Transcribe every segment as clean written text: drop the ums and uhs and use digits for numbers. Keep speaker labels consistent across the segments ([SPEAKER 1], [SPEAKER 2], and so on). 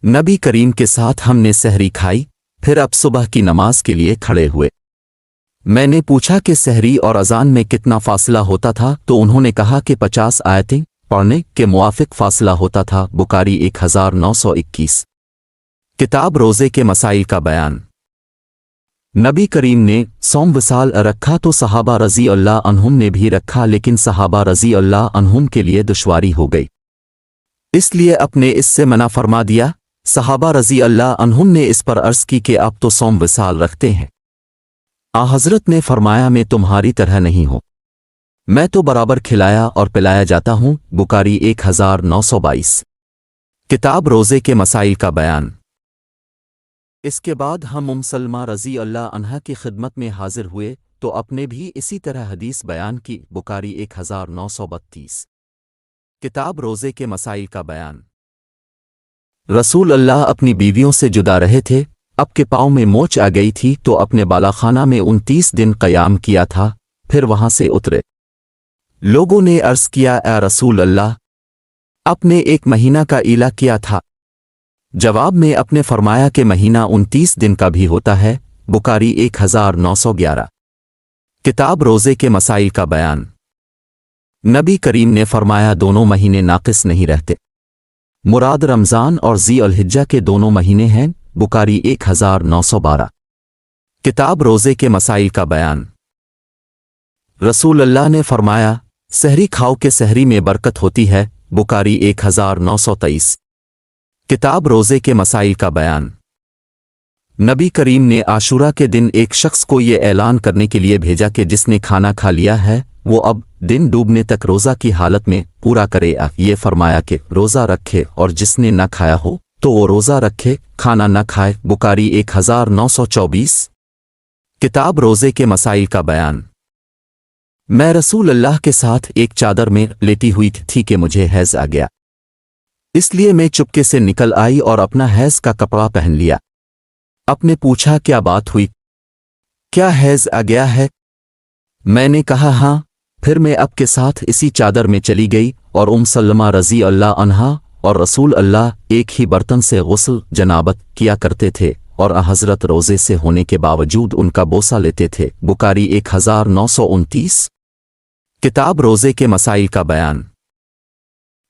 [SPEAKER 1] नबी करीम के साथ हमने सहरी खाई, फिर अब सुबह की नमाज के लिए खड़े हुए। मैंने पूछा कि सहरी और अजान में कितना फासला होता था, तो उन्होंने कहा कि 50 आयतें पढ़ने के मुआफिक फासला होता था। बुखारी 1921। किताब रोज़े के मसाइल का बयान। नबी करीम ने सौम विसाल रखा तो सहाबा रज़ी अल्लाह अन्हुम ने भी रखा, लेकिन सहाबा रज़ी अल्लाह अन्हुम के लिए दुश्वारी हो गई, इसलिए अपने इससे मना फरमा दिया। सहाबा रज़ी अल्लाह अन्हुम ने इस पर अर्ज़ की कि आप तो सौम विसाल रखते हैं। हज़रत ने फरमाया, मैं तुम्हारी तरह नहीं हूँ, मैं तो बराबर खिलाया और पिलाया जाता हूँ। बुखारी 1922। किताब रोज़े के मसाइल का बयान। इसके बाद हम सलमा रज़ी अल्लाह अन्हा की खिदमत में हाजिर हुए तो अपने भी इसी तरह हदीस बयान की। बुखारी 1932। किताब रोज़े के मसाइल का बयान। रसूल अल्लाह अपनी बीवियों से जुदा रहे थे, अब के पाँव में मोच आ गई थी तो अपने बालाखाना में 29 दिन क़याम किया था, फिर वहां से उतरे। लोगों ने अर्ज़ किया, ए रसूल अल्लाह, आपने 1 महीना का इला किया था। जवाब में अपने फरमाया कि महीना 29 दिन का भी होता है। बुखारी 1911। किताब रोज़े के मसाइल का बयान। नबी करीम ने फरमाया, दोनों महीने नाक़िस नहीं रहते, मुराद रमज़ान और ज़ी अल हिज्जा के दोनों महीने हैं। बुखारी 1912। किताब रोज़े के मसाइल का बयान। रसूल अल्लाह ने फरमाया, सहरी खाओ के सहरी में बरकत होती है। बुखारी 1923। किताब रोज़े के मसाइल का बयान। नबी करीम ने आशूरा के दिन एक शख्स को ये ऐलान करने के लिए भेजा कि जिसने खाना खा लिया है वो अब दिन डूबने तक रोज़ा की हालत में पूरा करे। ये फरमाया कि रोज़ा रखे और जिसने न खाया हो तो वो रोज़ा रखे, खाना न खाए। बुखारी 1924। किताब रोज़े के मसाइल का बयान। मैं रसूल अल्लाह के साथ एक चादर में लेटी हुई थी कि मुझे हैज़ आ गया, इसलिए मैं चुपके से निकल आई और अपना हैज़ का कपड़ा पहन लिया। आपने पूछा, क्या बात हुई, क्या हैज़ आ गया है? मैंने कहा, हाँ। फिर मैं आपके साथ इसी चादर में चली गई और सलमा रज़ी अल्लाह अन्हा और रसूल अल्लाह एक ही बर्तन से गुस्ल जनाबत किया करते थे और हज़रत रोज़े से होने के बावजूद उनका बोसा लेते थे। बुखारी 1929। किताब रोज़े के मसाइल का बयान।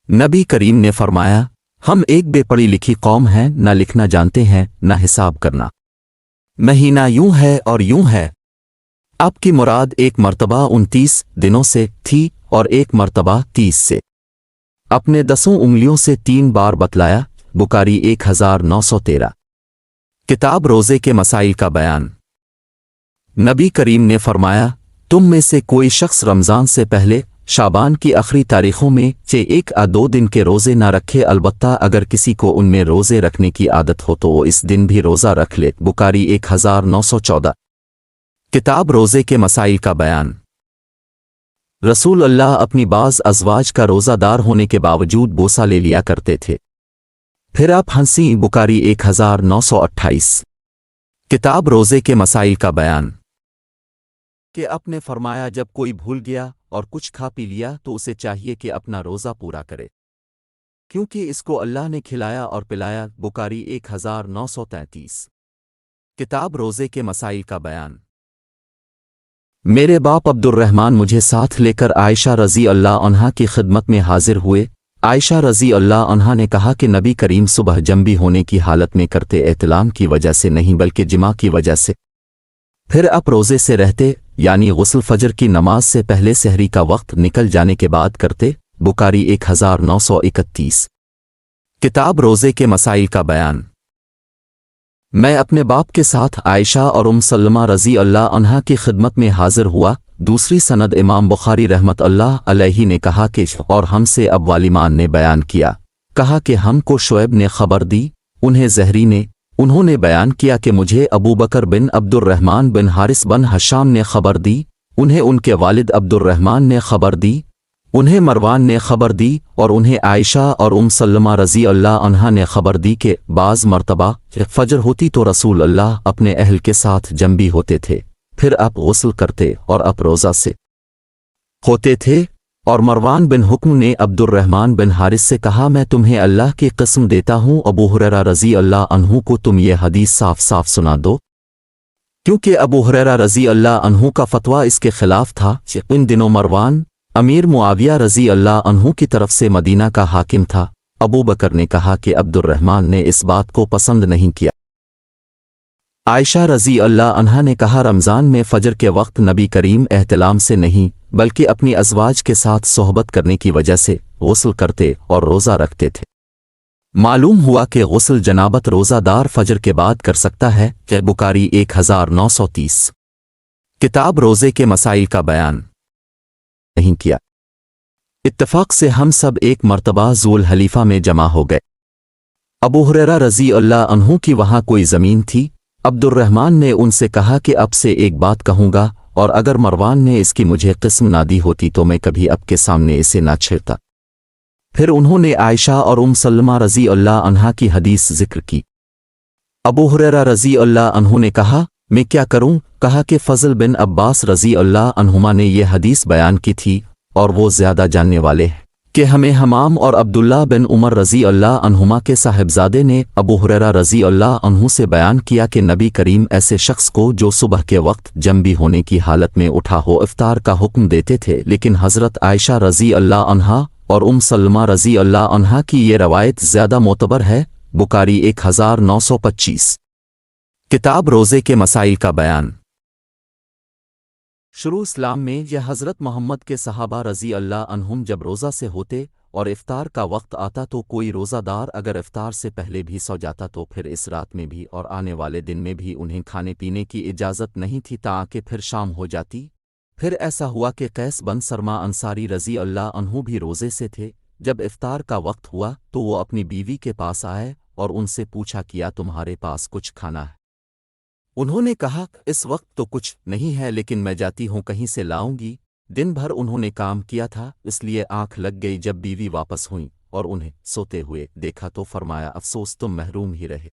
[SPEAKER 1] नबी करीम ने फरमाया, हम एक बेपढ़ी लिखी कौम हैं, न लिखना जानते हैं न हिसाब करना। महीना यूं है और यूं है। आपकी मुराद एक मर्तबा 29 दिनों से थी और एक मर्तबा 30 से। अपने 10 उंगलियों से 3 बार बतलाया। बुखारी 1913। किताब रोज़े के मसाइल का बयान। नबी करीम ने फरमाया, तुम में से कोई शख्स रमज़ान से पहले शाबान की आखिरी तारीखों में से 1 या 2 दिन के रोज़े ना रखे, अलबत्ता अगर किसी को उनमें रोज़े रखने की आदत हो तो वो इस दिन भी रोज़ा रख ले। बुखारी 1914। किताब रोज़े के मसाइल का बयान। रसूल अल्लाह अपनी बाज़ अज़वाज का रोज़ादार होने के बावजूद बोसा ले लिया करते थे, फिर आप हंसी। बुखारी 1928। किताब रोज़े के मसाइल का बयान। कि आपने फरमाया, जब कोई भूल गया और कुछ खा पी लिया तो उसे चाहिए कि अपना रोज़ा पूरा करे, क्योंकि इसको अल्लाह ने खिलाया और पिलाया। बुखारी 1933। किताब रोज़े के मसाइल का बयान। मेरे बाप अब्दुर्रहमान मुझे साथ लेकर आयशा रज़ी अल्लाह अन्हा की खिदमत में हाजिर हुए। आयशा रज़ी अल्लाह अन्हा ने कहा कि नबी करीम सुबह जंबी होने की हालत में करते, एहतिलाम की वजह से नहीं बल्कि जिमा की वजह से। फिर आप रोज़े से रहते, यानी गुस्ल फजर की नमाज से पहले सहरी का वक्त निकल जाने के बाद करते। बुखारी 1931। किताब रोज़े के मसाइल का बयान। मैं अपने बाप के साथ आयशा और सलमा रज़ी अल्लाह अन्हा की खिदमत में हाजिर हुआ। दूसरी सनद इमाम बुखारी रहमत अल्लाह अलैहि ने कहा कि और हमसे अब वालिमान ने बयान किया, कहा कि हमको शुएब ने खबर दी, उन्हें ज़हरी ने, उन्होंने बयान किया कि मुझे अबू बकर बिन अब्दुर्रहमान बिन हारिस बिन हशाम ने खबर दी, उन्हें उनके वालिद अब्दुर्रहमान ने खबर दी, उन्हें मरवान ने खबर दी और उन्हें आयशा और सलमा रज़ी अल्लाह अन्हा ने खबर दी कि बाज़ मर्तबा फजर होती तो रसूल अल्लाह अपने अहल के साथ जंबी होते थे, फिर आप गुस्ल करते और आप रोज़ा से होते थे। और मरवान बिन हुक्म ने अब्दुर्रहमान बिन हारिस से कहा, मैं तुम्हें अल्लाह की कसम देता हूँ अबू हुरैरा रज़ी अल्लाह अन्हु को तुम ये हदीस साफ साफ सुना दो, क्योंकि अबू हुरैरा रज़ी अल्लाह अन्हु का फतवा इसके खिलाफ था। इन दिनों मरवान अमीर मुआविया रज़ी अल्लाह अन्हु की तरफ से मदीना का हाकिम था। अबू बकर ने कहा कि अब्दुर्रहमान ने इस बात को पसंद नहीं किया। आयशा रज़ी अल्लाह अन्हा ने कहा, रमज़ान में फ़जर के वक्त नबी करीम एहतिलाम से नहीं बल्कि अपनी अज़वाज के साथ सोहबत करने की वजह से गुस्ल करते और रोज़ा रखते थे। मालूम हुआ कि गुस्ल जनाबत रोज़ादार फ़जर के बाद कर सकता है। बुखारी 1930। किताब रोज़े के मसाइल का बयान नहीं किया। इत्तफ़ाक़ से हम सब एक मर्तबा ज़ुल हलीफ़ा में जमा हो गए। अबू हुरैरा रज़ी अल्लाह अन्हु की वहाँ कोई ज़मीन थी। अब्दुर्रहमान ने उनसे कहा कि अब से एक बात कहूँगा, और अगर मरवान ने इसकी मुझे किस्म ना दी होती तो मैं कभी अब के सामने इसे ना छेड़ता। फिर उन्होंने आयशा और सलमा रज़ी अल्लाह अन्हा की हदीस जिक्र की। अबू हुरैरा रज़ी अल्लाह अन्हु ने कहा, मैं क्या करूं? कहा कि फ़ज़ल बिन अब्बास रज़ी अल्लाह अन्हुमा ने ये हदीस बयान की थी और वो ज़्यादा जानने वाले हैं कि हमें हमाम और अब्दुल्ला बिन उमर रज़ी अल्लाह अन्हुमा के साहिबजादे ने अबू हुरैरा रज़ी अल्लाह अन्हु से बयान किया कि नबी करीम ऐसे शख्स को जो सुबह के वक्त जंबी होने की हालत में उठा हो इफ्तार का हुक्म देते थे। लेकिन हज़रत आयशा रज़ी अल्लाह अन्हा और सलमा रज़ी अल्लाह अन्हा की ये रवायत ज़्यादा मोतबर है। बुखारी 1925। किताब रोज़े के मसाइल का बयान। शुरू इस्लाम में यह हज़रत मोहम्मद के सहाबा रज़ी अल्लाह अन्हुम जब रोज़ा से होते और इफ्तार का वक्त आता तो कोई रोज़ादार अगर इफ्तार से पहले भी सो जाता तो फिर इस रात में भी और आने वाले दिन में भी उन्हें खाने पीने की इजाज़त नहीं थी ताकि फिर शाम हो जाती। फिर ऐसा हुआ कि कैस बन सरमा अंसारी रज़ी अल्लाह अन्हु भी रोज़े से थे। जब इफ्तार का वक्त हुआ तो वो अपनी बीवी के पास आए और उनसे पूछा, किया तुम्हारे पास कुछ खाना है? उन्होंने कहा, इस वक्त तो कुछ नहीं है, लेकिन मैं जाती हूँ कहीं से लाऊंगी। दिन भर उन्होंने काम किया था, इसलिए आंख लग गई। जब बीवी वापस हुई और उन्हें सोते हुए देखा तो फरमाया, अफसोस तुम महरूम ही रहे।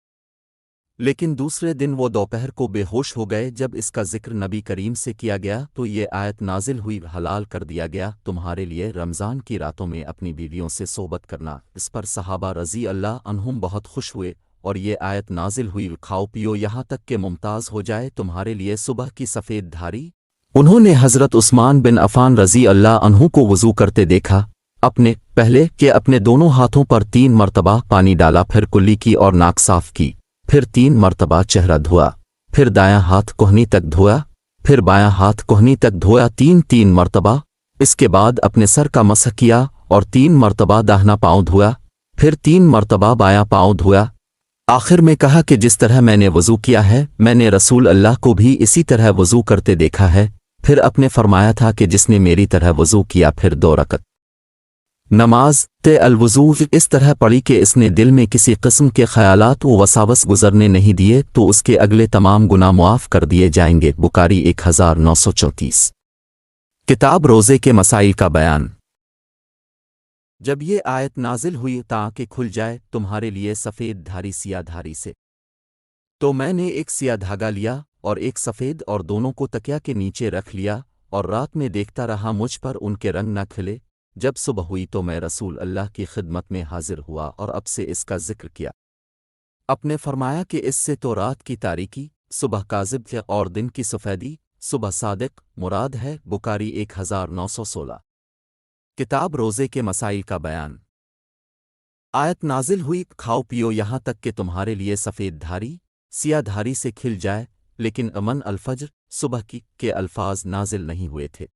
[SPEAKER 1] लेकिन दूसरे दिन वो दोपहर को बेहोश हो गए। जब इसका जिक्र नबी करीम से किया गया तो ये आयत नाजिल हुई, हलाल कर दिया गया तुम्हारे लिए रमज़ान की रातों में अपनी बीवियों से सोबत करना। इस पर सहाबा रज़ी अल्लाह अन्हुम बहुत खुश हुए और ये आयत नाजिल हुई, खाओ पियो यहाँ तक कि मुमताज़ हो जाए तुम्हारे लिए सुबह की सफ़ेद धारी। उन्होंने हज़रत उस्मान बिन अफ़ान रज़ी अल्लाह अन्हु को वज़ू करते देखा। अपने पहले के अपने दोनों हाथों पर 3 मरतबा पानी डाला, फिर कुल्ली की और नाक साफ की, फिर 3 मरतबा चेहरा धोया, फिर दायां हाथ कोहनी तक धोया, फिर बायां हाथ कोहनी तक धोया 3 मरतबा। इसके बाद अपने सर का मसह किया और 3 मरतबा दाहिना पाँव धोया, फिर 3 मरतबा बायां पाँव धोया। आखिर में कहा कि जिस तरह मैंने वज़ू किया है मैंने रसूल अल्लाह को भी इसी तरह वज़ू करते देखा है। फिर अपने फरमाया था कि जिसने मेरी तरह वज़ू किया फिर 2 रकत नमाज ते अलवज़ू इस तरह पढ़ी कि इसने दिल में किसी किस्म के ख़यालात व वसावस गुजरने नहीं दिए तो उसके अगले तमाम गुनाह मुआफ़ कर दिए जाएंगे। बुखारी 1934। किताब रोज़े के मसाइल का बयान। जब ये आयत नाजिल हुई ताकि खुल जाए तुम्हारे लिए सफ़ेद धारी सिया धारी से, तो मैंने एक सिया धागा लिया और एक सफ़ेद और दोनों को तकिया के नीचे रख लिया और रात में देखता रहा मुझ पर उनके रंग न खिले। जब सुबह हुई तो मैं रसूल अल्लाह की खिदमत में हाजिर हुआ और अब से इसका जिक्र किया। अपने फरमाया कि इससे तो रात की तारीकी, सुबह काज़िब और दिन की सफ़ेदी, सुबह सादिक मुराद है। बुखारी 1916। किताब रोज़े के मसाइल का बयान। आयत नाजिल हुई, खाओ पियो यहाँ तक कि तुम्हारे लिए सफ़ेद धारी सिया धारी से खिल जाए, लेकिन अमन अल-फज्र सुबह की के अल्फाज नाजिल नहीं हुए थे।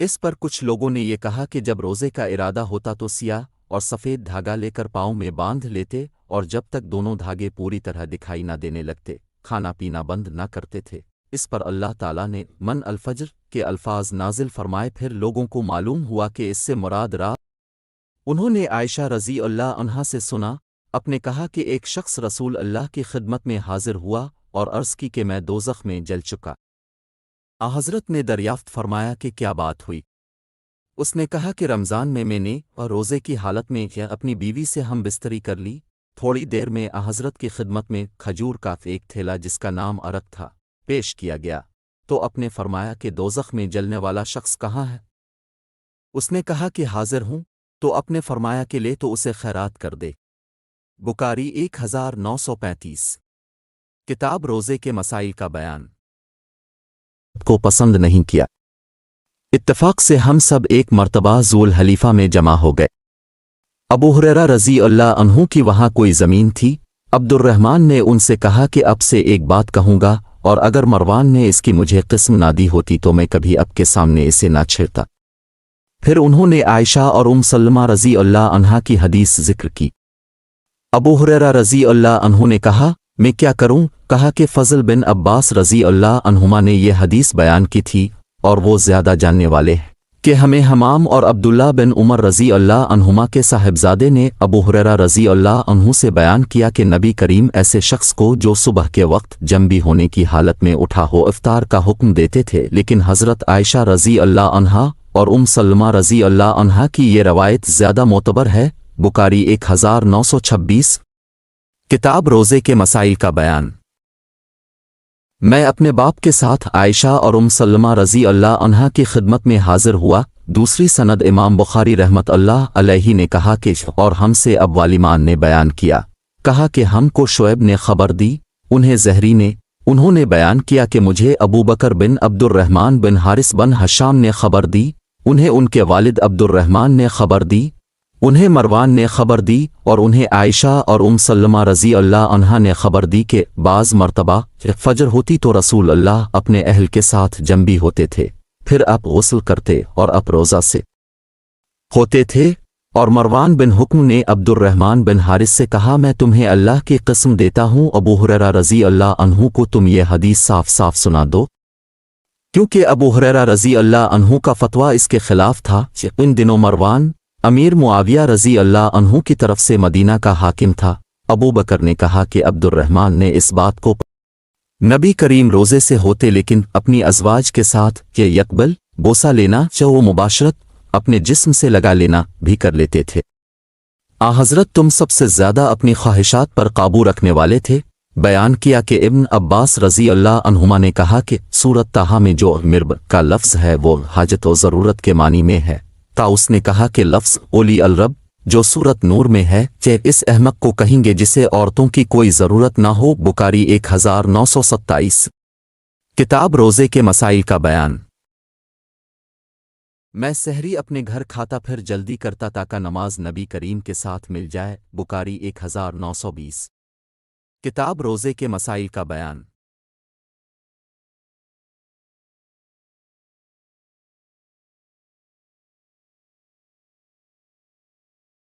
[SPEAKER 1] इस पर कुछ लोगों ने ये कहा कि जब रोज़े का इरादा होता तो सिया और सफ़ेद धागा लेकर पाँव में बांध लेते और जब तक दोनों धागे पूरी तरह दिखाई न देने लगते खाना पीना बंद न करते थे। इस पर अल्लाह ताला ने मन अल-फज्र के अल्फाज नाजिल फरमाए। फिर लोगों को मालूम हुआ कि इससे मुराद रात। उन्होंने आयशा रज़ी अल्लाह अन्हा से सुना, अपने कहा कि एक शख्स रसूल अल्लाह की खिदमत में हाजिर हुआ और अर्ज़ की कि मैं दोज़ख में जल चुका। हज़रत ने दरियाफ्त फरमाया कि क्या बात हुई? उसने कहा कि रमज़ान में मैंने और रोज़े की हालत में अपनी बीवी से हम बिस्तरी कर ली। थोड़ी देर में हज़रत की खिदमत में खजूर का एक थैला जिसका नाम अरक था पेश किया गया तो अपने फरमाया कि दोज़ख में जलने वाला शख्स कहाँ है? اس نے کہا کہ حاضر ہوں، تو اپنے فرمایا کہ لے تو اسے خیرات کر دے۔ بخاری 1935۔ کتاب روزے کے مسائل کا بیان کو پسند نہیں کیا۔ اتفاق سے ہم سب ایک مرتبہ ذو الحلیفہ میں جمع ہو گئے۔ ابو ہریرہ رضی اللہ عنہ کی وہاں کوئی زمین تھی۔ عبد الرحمن نے ان سے کہا کہ اب سے ایک بات کہوں گا، اور اگر مروان نے اس کی مجھے قسم نہ دی ہوتی تو میں کبھی اب کے سامنے اسے نہ چھیڑتا۔ پھر انہوں نے عائشہ اور سلمہ رضی اللہ عنہا کی حدیث ذکر کی۔ ابو ہریرہ رضی اللہ عنہ نے کہا میں کیا کروں؟ کہا کہ فضل بن عباس رضی اللہ عنہما نے یہ حدیث بیان کی تھی، اور وہ زیادہ جاننے والے ہیں کہ ہمیں حمام اور عبداللہ بن عمر رضی اللہ عنہما کے صاحبزادے نے ابو ہریرہ رضی اللہ عنہ سے بیان کیا کہ نبی کریم ایسے شخص کو جو صبح کے وقت جنبی ہونے کی حالت میں اٹھا ہو افطار کا حکم دیتے تھے، لیکن حضرت عائشہ رضی اللہ عنہا اور سلمہ رضی اللہ عنہا کی یہ روایت زیادہ معتبر ہے۔ بخاری 1926۔ کتاب روزے کے مسائل کا بیان۔ میں اپنے باپ کے ساتھ عائشہ اور سلمہ رضی اللہ عنہا کی خدمت میں حاضر ہوا۔ دوسری سند امام بخاری رحمت اللہ علیہ نے کہا کہ اور ہم سے اب والیمان نے بیان کیا، کہا کہ ہم کو شعیب نے خبر دی، انہیں زہری نے، انہوں نے بیان کیا کہ مجھے ابو بکر بن عبد الرحمن بن حارث بن حشام نے خبر دی، انہیں ان کے والد عبد الرحمن نے خبر دی، انہیں مروان نے خبر دی، اور انہیں عائشہ اور سلمہ رضی اللہ عنہا نے خبر دی کہ بعض مرتبہ فجر ہوتی تو رسول اللہ اپنے اہل کے ساتھ جنبی ہوتے تھے، پھر آپ غسل کرتے اور آپ روزہ سے ہوتے تھے۔ اور مروان بن حکم نے عبد الرحمن بن حارث سے کہا میں تمہیں اللہ کی قسم دیتا ہوں ابو ہریرہ رضی اللہ عنہ کو تم یہ حدیث صاف صاف سنا دو، کیونکہ ابو ہریرہ رضی اللہ عنہ کا فتویٰ اس کے خلاف تھا کہ ان دنوں مروان امیر معاویہ رضی اللہ عنہ کی طرف سے مدینہ کا حاکم تھا۔ ابو بکر نے کہا کہ عبد الرحمن نے اس بات کو نبی کریم روزے سے ہوتے لیکن اپنی ازواج کے ساتھ کہ یکبل بوسہ لینا و مباشرت اپنے جسم سے لگا لینا بھی کر لیتے تھے۔ حضرت تم سب سے زیادہ اپنی خواہشات پر قابو رکھنے والے تھے۔ بیان کیا کہ ابن عباس رضی اللہ عنہما نے کہا کہ سورت طٰہٰ میں جو مرب کا لفظ ہے وہ حاجت و ضرورت کے معنی میں ہے۔ اس نے کہا کہ لفظ اولی الرب جو سورت نور میں ہے کہ اس احمق کو کہیں گے جسے عورتوں کی کوئی ضرورت نہ ہو۔ بخاری 1927۔ کتاب روزے کے مسائل کا بیان۔ میں سحری اپنے گھر کھاتا پھر جلدی کرتا تاکہ نماز نبی کریم کے ساتھ مل جائے۔ بخاری 1920۔ کتاب روزے کے مسائل کا بیان۔